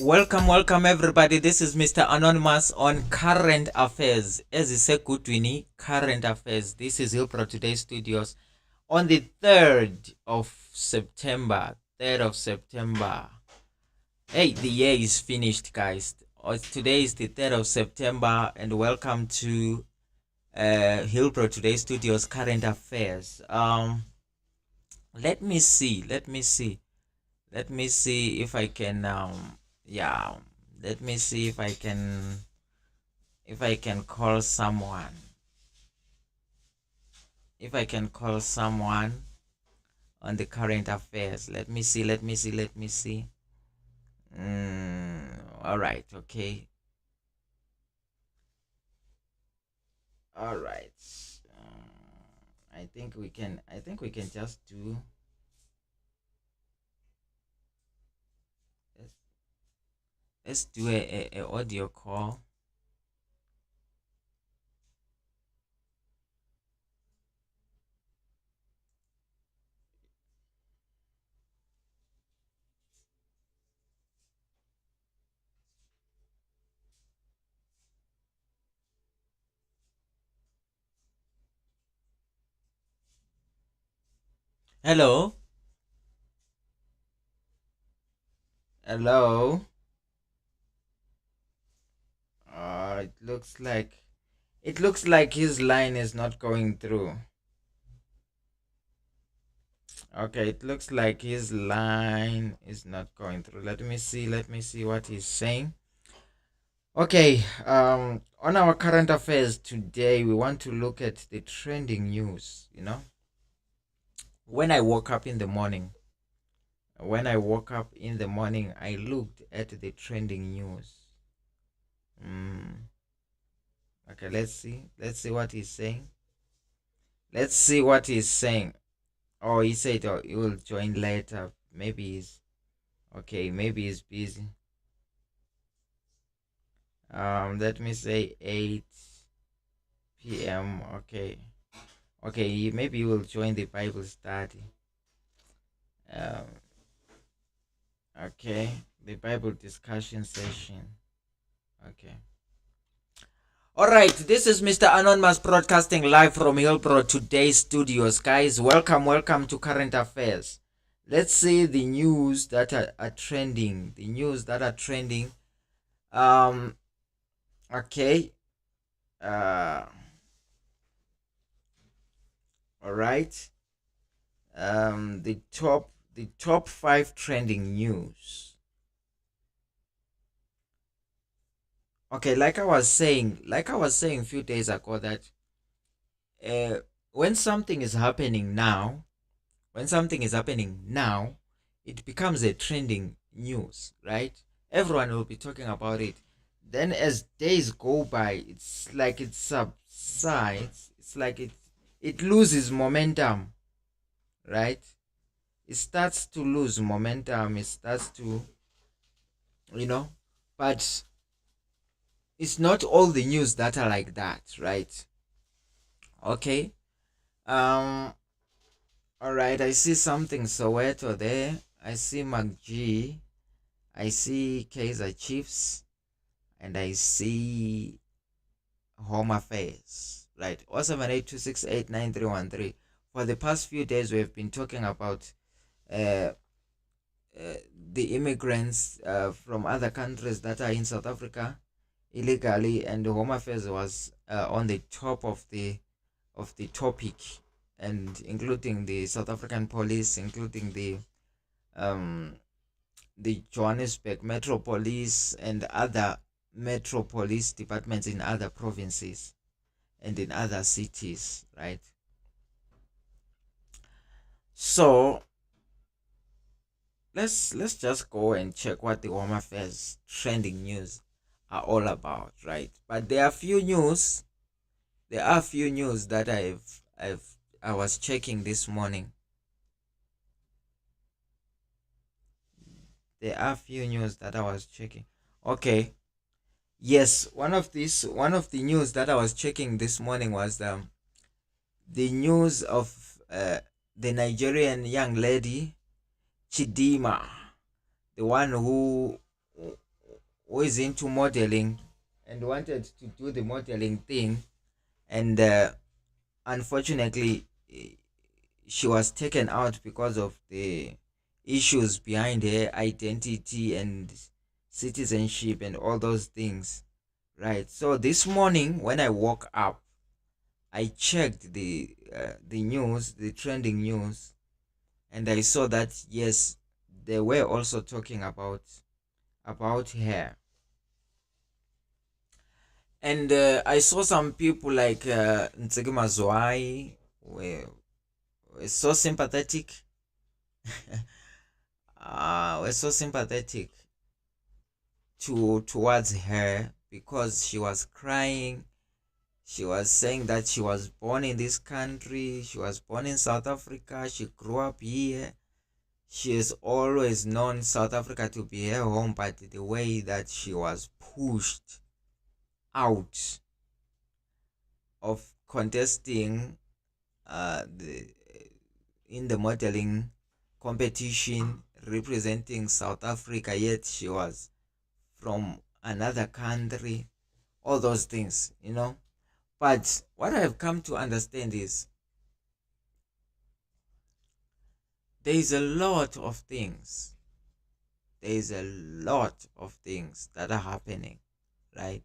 Welcome everybody. This is Mr. Anonymous on Current Affairs. Ezisegudwini, Current Affairs. This is Hilpro Today Studios on the 3rd of September. 3rd of September. Hey, the year is finished, guys. Today is the 3rd of September, and welcome to Hilpro Today Studios Current Affairs. Let me see if I can yeah, let me see if I can call someone. If I can call someone on the current affairs. Let me see. All right, okay. All right. I think we can just do. Let's do a audio call. Hello. Hello. It looks like his line is not going through. Okay, it looks like his line is not going through. Let me see what he's saying. Okay, on our current affairs today, we want to look at the trending news. When I woke up in the morning, I looked at the trending news. Okay, let's see what he's saying. Oh, he said he will join later. Maybe he's busy. Let me say 8 p.m. Okay, maybe he will join the Bible study. Okay, the Bible discussion session. Okay. All right, this is Mr. Anonymous broadcasting live from Hillbro Today Studios. Guys, welcome to Current Affairs. Let's see the news that are trending. Okay. All right. The top 5 trending news. Okay, like I was saying a few days ago that when something is happening now, it becomes a trending news, right? Everyone will be talking about it. Then as days go by, it's like it subsides. It's like it loses momentum, right? It starts to lose momentum. It starts to, but it's not all the news that are like that, right? Okay. All right, I see something Soweto there. I see McG. I see Kaiser Chiefs. And I see Home Affairs. Right. 0782689313. For the past few days, we have been talking about the immigrants from other countries that are in South Africa illegally, and Home Affairs was on the top of the topic, and including the South African police, including the Johannesburg Metro Police and other Metro Police departments in other provinces and in other cities, right? So let's just go and check what the Home Affairs trending news are all about, right? But there are few news that I was checking this morning. There are few news that I was checking. Okay. Yes, one of the news that I was checking this morning was the news of the Nigerian young lady Chidima, the one who who is into modeling and wanted to do the modeling thing, and unfortunately she was taken out because of the issues behind her identity and citizenship and all those things, right? So this morning when I woke up, I checked the news, the trending news, and I saw that yes, they were also talking about her. And I saw some people like Ntsegima Zwai were so sympathetic. Were so sympathetic towards her because she was crying. She was saying that she was born in this country. She was born in South Africa. She grew up here. She has always known South Africa to be her home, but the way that she was pushed out of contesting in the modeling competition representing South Africa, yet she was from another country, all those things, you know. But what I've come to understand is there is a lot of things. There is a lot of things that are happening, right?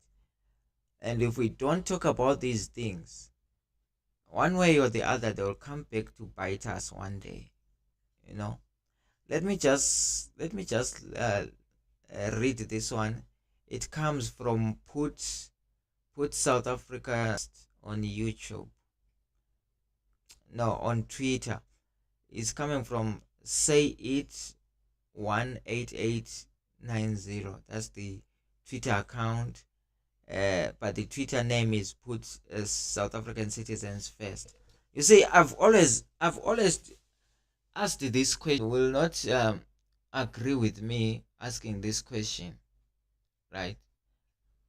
And if we don't talk about these things, one way or the other, they will come back to bite us one day, you know. Let me just read this one. It comes from put South Africa on YouTube. No, on Twitter. It's coming from Say It 18890. That's the Twitter account. But the Twitter name is Put South African Citizens First. You see, I've always asked this question. You will not agree with me asking this question, right?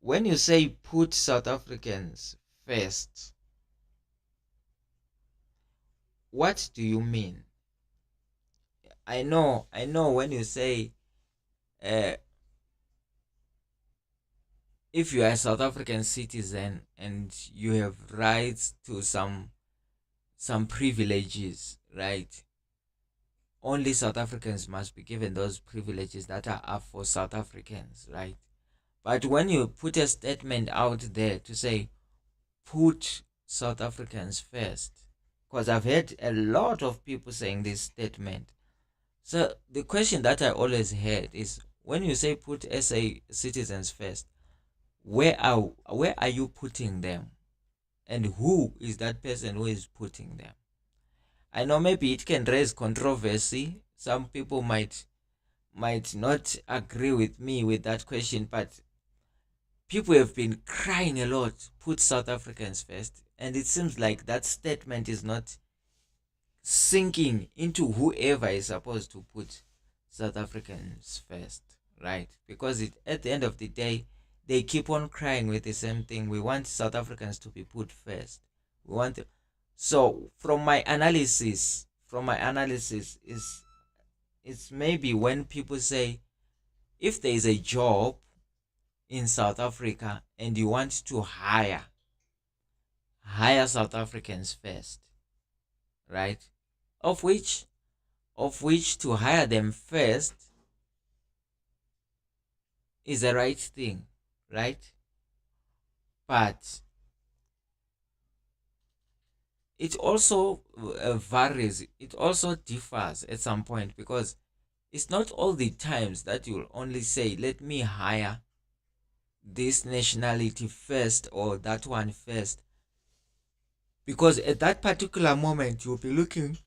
When you say put South Africans first, what do you mean? I know when you say if you are a South African citizen and you have rights to some privileges, right? Only South Africans must be given those privileges that are up for South Africans, right? But when you put a statement out there to say put South Africans first, because I've heard a lot of people saying this statement. So the question that I always had is, when you say put SA citizens first, where are you putting them, and who is that person who is putting them? I know maybe it can raise controversy. Some people might not agree with me with that question, but people have been crying a lot, put South Africans first, and it seems like that statement is not sinking into whoever is supposed to put South Africans first, right? Because at the end of the day, they keep on crying with the same thing. We want South Africans to be put first. We want So from my analysis is it's maybe when people say, if there is a job in South Africa and you want to hire South Africans first, right? Of which to hire them first is the right thing, right? But it also varies. It also differs at some point, because it's not all the times that you'll only say, let me hire this nationality first or that one first, because at that particular moment you'll be looking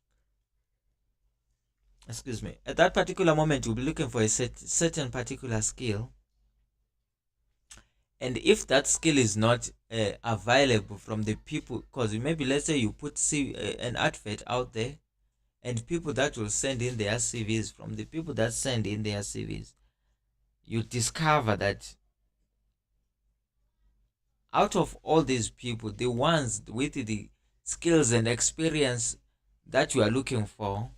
at that particular moment you'll be looking for a certain particular skill, and if that skill is not available from the people, because maybe let's say you put an advert out there, and people that will send in their CVs, from the people that send in their CVs, you discover that out of all these people, the ones with the skills and experience that you are looking for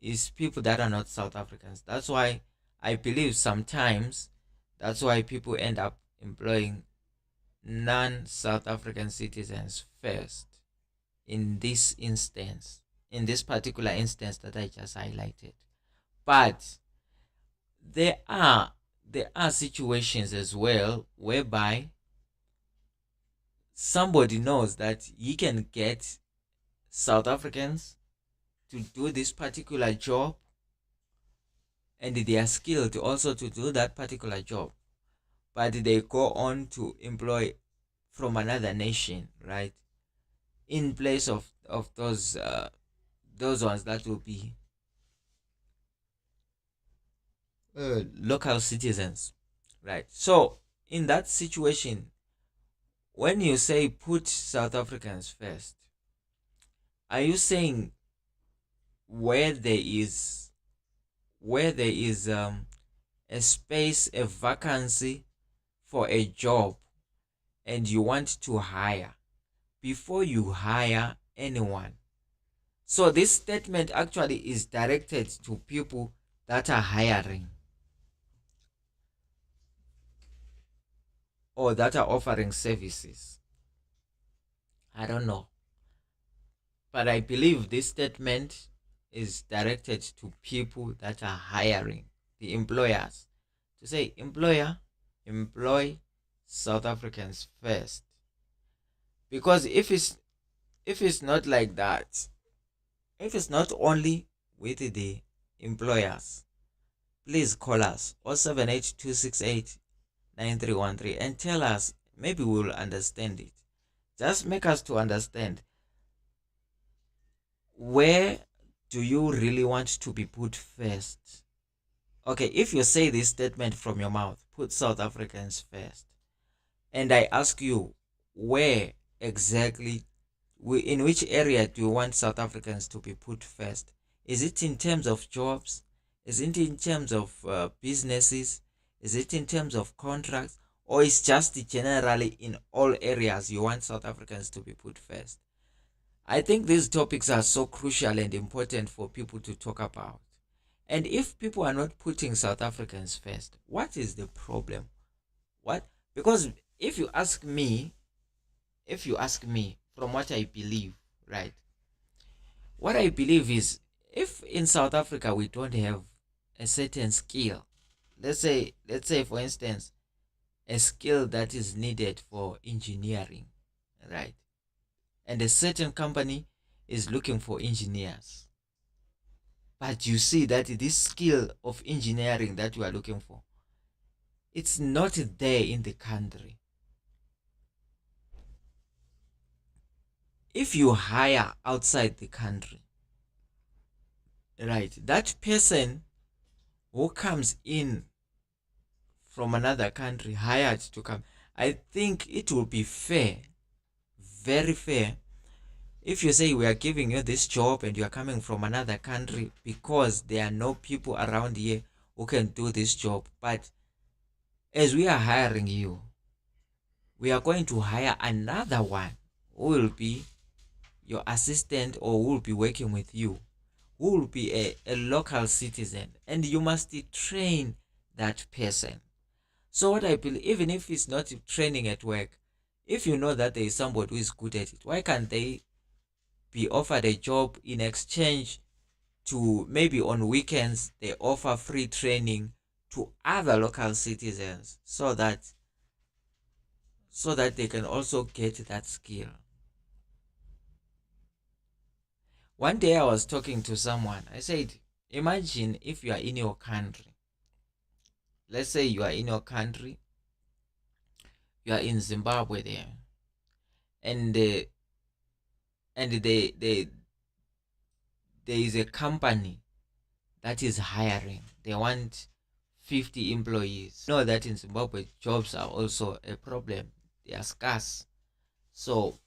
is people that are not South Africans. That's why I believe sometimes That's why people end up employing non-South African citizens first in this instance, in this particular instance that I just highlighted. But there are situations as well whereby somebody knows that he can get South Africans to do this particular job, and they are skilled also to do that particular job, but they go on to employ from another nation, right, in place of those ones that will be local citizens, right? So in that situation, when you say put South Africans first, are you saying where there is a space, a vacancy for a job, and you want to hire, before you hire anyone? So this statement actually is directed to people that are hiring or that are offering services. I don't know, but I believe this statement is directed to people that are hiring, the employers, to say, employer, employ South Africans first. Because if it's not like that, if it's not only with the employers, please call us 078-268-9313 and tell us. Maybe we'll understand it. Just make us to understand, where do you really want to be put first? Okay, if you say this statement from your mouth, put South Africans first, and I ask you, where exactly, in which area do you want South Africans to be put first? Is it in terms of jobs? Is it in terms of businesses? Is it in terms of contracts? Or is just generally in all areas you want South Africans to be put first? I think these topics are so crucial and important for people to talk about. And if people are not putting South Africans first, what is the problem? What? Because if you ask me from what I believe, right? What I believe is, if in South Africa we don't have a certain skill, let's say for instance, a skill that is needed for engineering, right? And a certain company is looking for engineers, but you see that this skill of engineering that you are looking for, it's not there in the country. If you hire outside the country, right, that person who comes in from another country, hired to come, I think it will be fair, very fair, if you say, we are giving you this job and you are coming from another country because there are no people around here who can do this job. But as we are hiring you, we are going to hire another one who will be your assistant, or who will be working with you, who will be a local citizen, and you must train that person. So what I believe, even if it's not training at work, if you know that there is somebody who is good at it, why can't they be offered a job in exchange to, maybe on weekends they offer free training to other local citizens, so that they can also get that skill. One day I was talking to someone. I said, imagine if you are in your country. Let's say you are in your country, you are in Zimbabwe there, and there is a company that is hiring. They want 50 employees. You know that in Zimbabwe, jobs are also a problem. They are scarce. So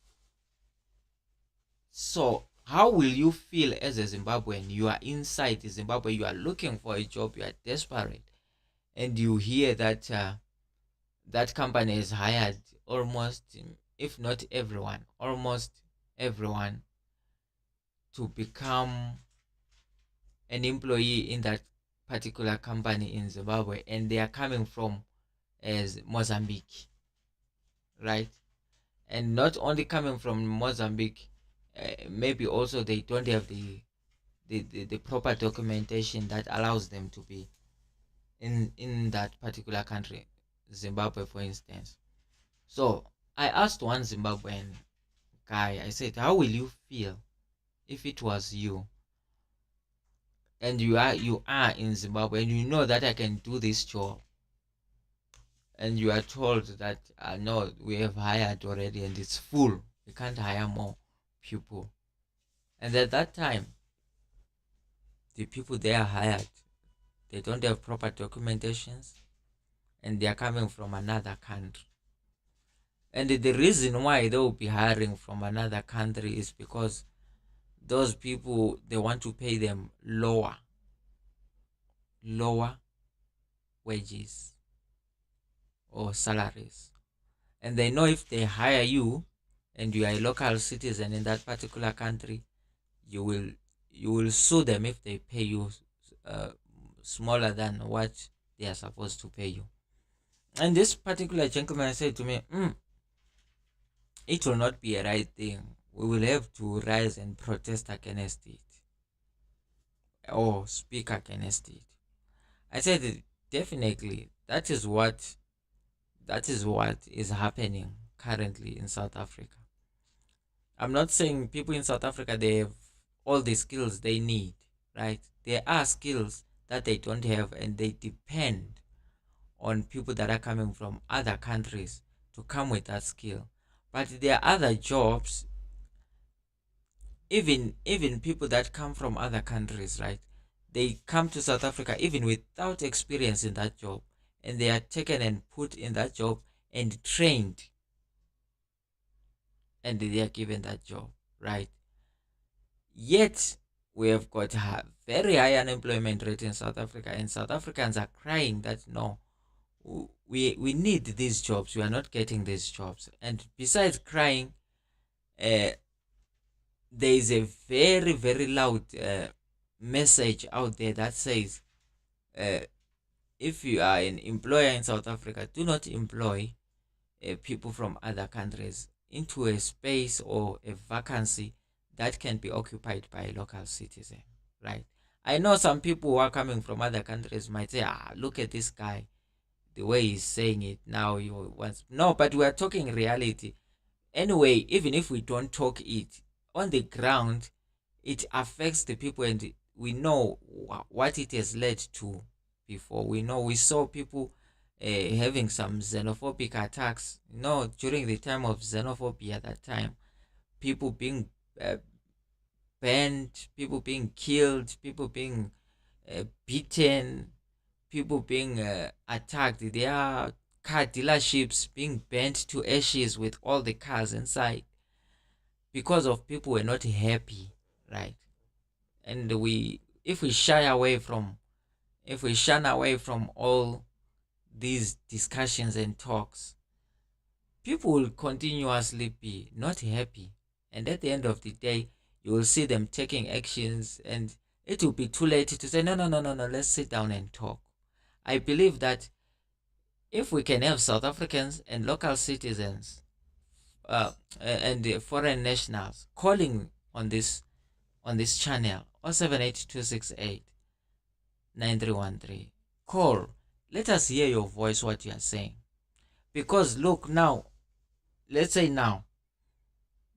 how will you feel as a Zimbabwean? You are inside Zimbabwe, you are looking for a job, you are desperate, and you hear that that company has hired almost, if not everyone, almost everyone, to become an employee in that particular company in Zimbabwe, and they are coming from as Mozambique, right? And not only coming from Mozambique, maybe also they don't have the proper documentation that allows them to be in that particular country, Zimbabwe, for instance. So I asked one Zimbabwean guy, I said, how will you feel if it was you and you are in Zimbabwe and you know that I can do this job, and you are told that no, we have hired already and it's full, we can't hire more people. And at that time, the people they are hired, they don't have proper documentations, and they are coming from another country. And the reason why they will be hiring from another country is because those people, they want to pay them lower wages or salaries. And they know if they hire you and you are a local citizen in that particular country, you will sue them if they pay you smaller than what they are supposed to pay you. And this particular gentleman said to me, it will not be a right thing. We will have to rise and protest against it or speak against it. I said, definitely, that is what is happening currently in South Africa. I'm not saying people in South Africa, they have all the skills they need, right? There are skills that they don't have, and they depend on people that are coming from other countries to come with that skill. But there are other jobs, even people that come from other countries, right? They come to South Africa even without experience in that job, and they are taken and put in that job and trained, and they are given that job, right? Yet we have got a very high unemployment rate in South Africa, and South Africans are crying that no, we need these jobs, we are not getting these jobs. And besides crying, there is a very, very loud message out there that says, if you are an employer in South Africa, do not employ people from other countries into a space or a vacancy that can be occupied by a local citizen, right? I know some people who are coming from other countries might say, look at this guy, the way he's saying it now. You want no, but we are talking reality. Anyway, even if we don't talk it on the ground, it affects the people, and we know what it has led to before. We saw people having some xenophobic attacks, during the time of xenophobia. At that time, people being banned, people being killed, people being beaten, people being attacked, their car dealerships being burnt to ashes with all the cars inside, because of people were not happy, right? And if we shy away from if we shun away from all these discussions and talks, people will continuously be not happy, and at the end of the day, you will see them taking actions, and it will be too late to say, no, no, no, no, no, let's sit down and talk. I believe that if we can have South Africans and local citizens and the foreign nationals calling on this channel, 078268 9313, call, let us hear your voice, what you are saying. Because look, now, let's say now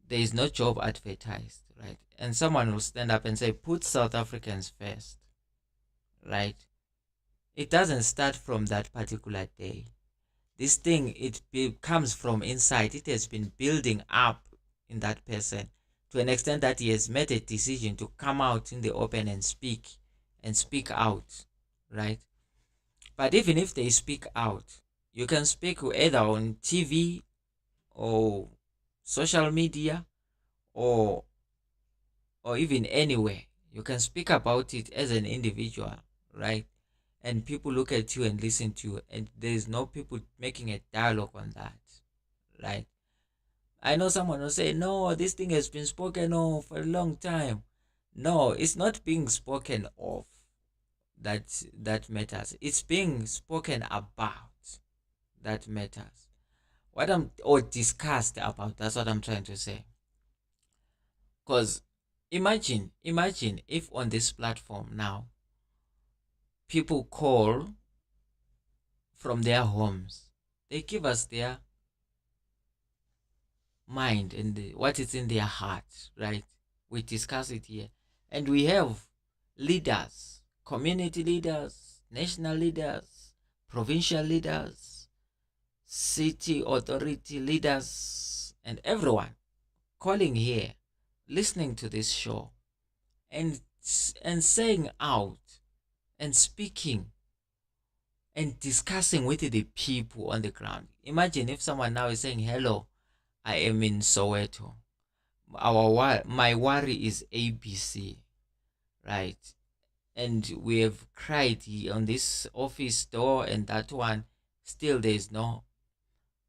there is no job advertised, right? And someone will stand up and say, put South Africans first, right? It doesn't start from that particular day. This thing, comes from inside. It has been building up in that person to an extent that he has made a decision to come out in the open and speak out, right? But even if they speak out, you can speak either on TV or social media or even anywhere. You can speak about it as an individual, right? And people look at you and listen to you, and there's no people making a dialogue on that, right? I know someone will say, no, this thing has been spoken of for a long time. No, it's not being spoken of that matters. It's being spoken about, that matters. What I'm or discussed about, that's what I'm trying to say. Because imagine if on this platform now people call from their homes, they give us their mind and what is in their heart, right? We discuss it here, and we have leaders, community leaders, national leaders, provincial leaders, city authority leaders, and everyone calling here, listening to this show, and saying out and speaking and discussing with the people on the ground. Imagine if someone now is saying, hello, I am in Soweto. My worry is ABC, right? And we have cried on this office door and that one. Still, there is no.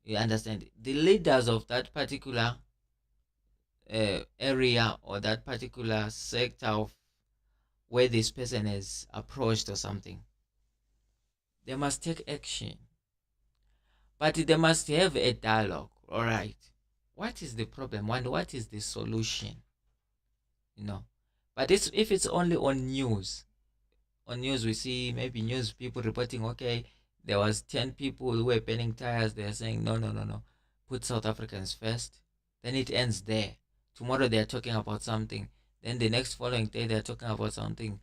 You understand? The leaders of that particular area or that particular sector of where this person is approached or something, they must take action. But they must have a dialogue. All right. What is the problem? And what is the solution? You know. But if it's only on news we see maybe news people reporting, okay, there was 10 people who were burning tires. They're saying, no, put South Africans first. Then it ends there. Tomorrow they're talking about something. Then the next following day they're talking about something.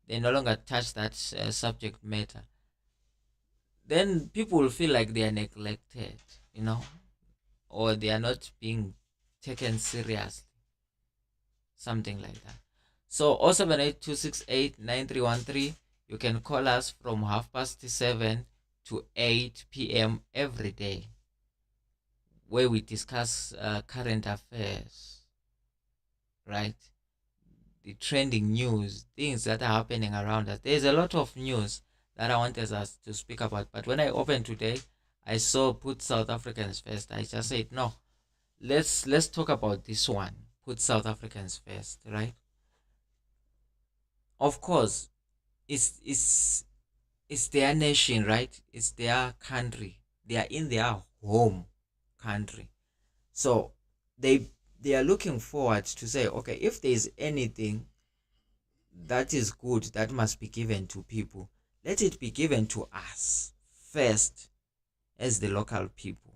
They no longer touch that subject matter. Then people will feel like they are neglected, or they are not being taken seriously. Something like that. So 078-268-9313, you can call us from 7:30 to 8 p.m. every day, where we discuss current affairs, right? The trending news, things that are happening around us. There's a lot of news that I wanted us to speak about, but when I opened today, I saw put South Africans first. I just said, no, let's talk about this one. Put South Africans first, right? Of course, it's their nation, right? It's their country. They are in their home country. So they are looking forward to say, okay, if there is anything that is good that must be given to people, let it be given to us first as the local people.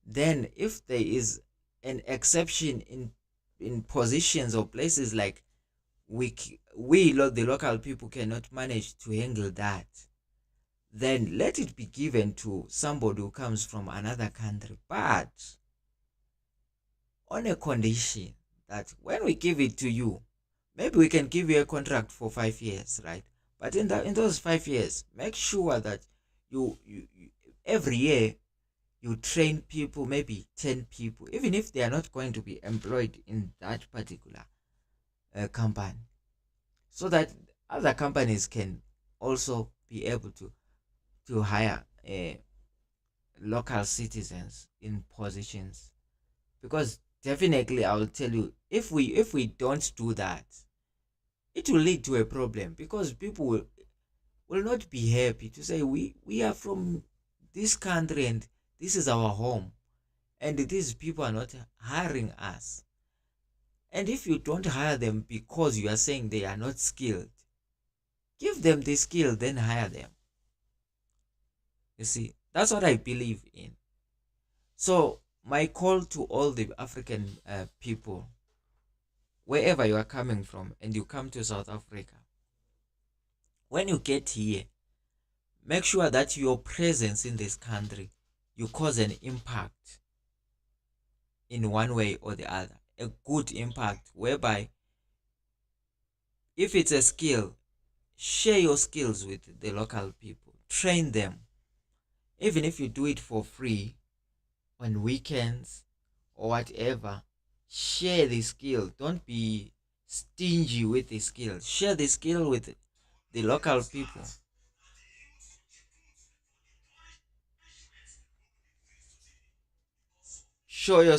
Then if there is an exception in positions or places like the local people cannot manage to handle that, then let it be given to somebody who comes from another country, but on a condition that when we give it to you, maybe we can give you a contract for 5 years, right? But in those 5 years, make sure that you every year you train people, maybe 10 people, even if they are not going to be employed in that particular company, so that other companies can also be able to hire local citizens in positions. Because definitely I will tell you, if we don't do that, it will lead to a problem, because people will not be happy to say we are from this country and this is our home, and these people are not hiring us. And if you don't hire them because you are saying they are not skilled, give them the skill, then hire them. You see, that's what I believe in. So my call to all the African people, wherever you are coming from and you come to South Africa, when you get here, make sure that your presence in this country, you cause an impact in one way or the other, a good impact, whereby if it's a skill, share your skills with the local people, train them, even if you do it for free on weekends or whatever. Share the skill. Don't be stingy with the skill. Share the skill with the local people. Share your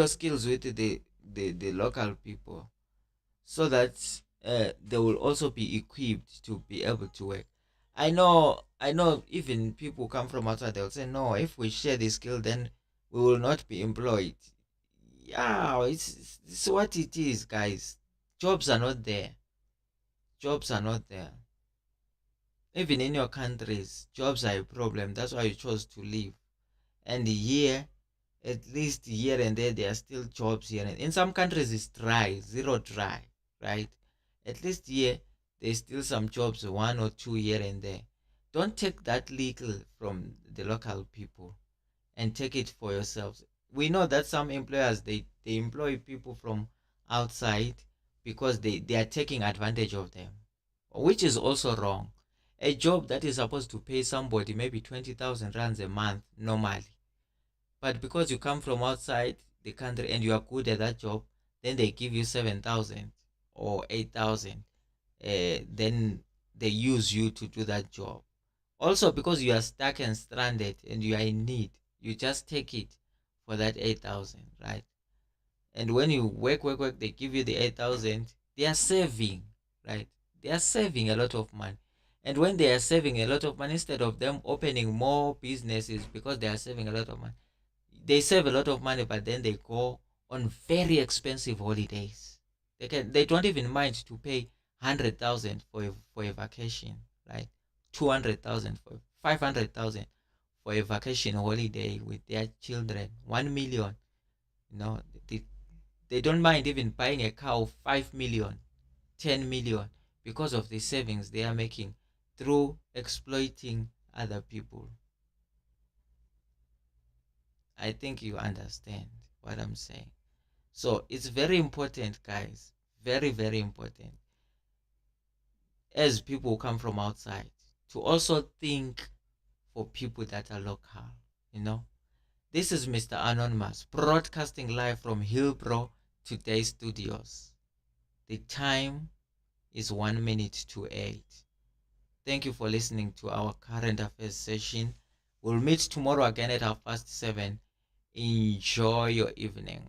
skills with the local people, so that they will also be equipped to be able to work. I know even people come from outside, they'll say, no, if we share the skill, then we will not be employed. Yeah, it's what it is, guys. Jobs are not there. Jobs are not there. Even in your countries, jobs are a problem. That's why you chose to leave. And here, at least here and there are still jobs here. And in some countries, it's dry, zero dry, right? At least here, there's still some jobs, one or two here and there. Don't take that little from the local people and take it for yourselves. We know that some employers, they employ people from outside because they are taking advantage of them, which is also wrong. A job that is supposed to pay somebody maybe 20,000 rands a month normally, but because you come from outside the country and you are good at that job, then they give you 7,000 or 8,000. Then they use you to do that job. Also, because you are stuck and stranded and you are in need, you just take it for that 8,000, right? And when you work, they give you the 8,000. They are saving, right? They are saving a lot of money. And when they are saving a lot of money, instead of them opening more businesses because they are saving a lot of money, they save a lot of money, but then they go on very expensive holidays. They don't even mind to pay 100,000 for a vacation, right? 200,000 for 500,000 for a vacation holiday with their children. 1 million, you know, they don't mind even buying a car of 5 million, 10 million because of the savings they are making through exploiting other people. I think you understand what I'm saying. So it's very important, guys. Very, very important. As people come from outside, to also think for people that are local, you know. This is Mr. Anonymous, broadcasting live from Hillbrow Today Studios. The time is 1 minute to 8. Thank you for listening to our current affairs session. We'll meet tomorrow again at 7:30. Enjoy your evening.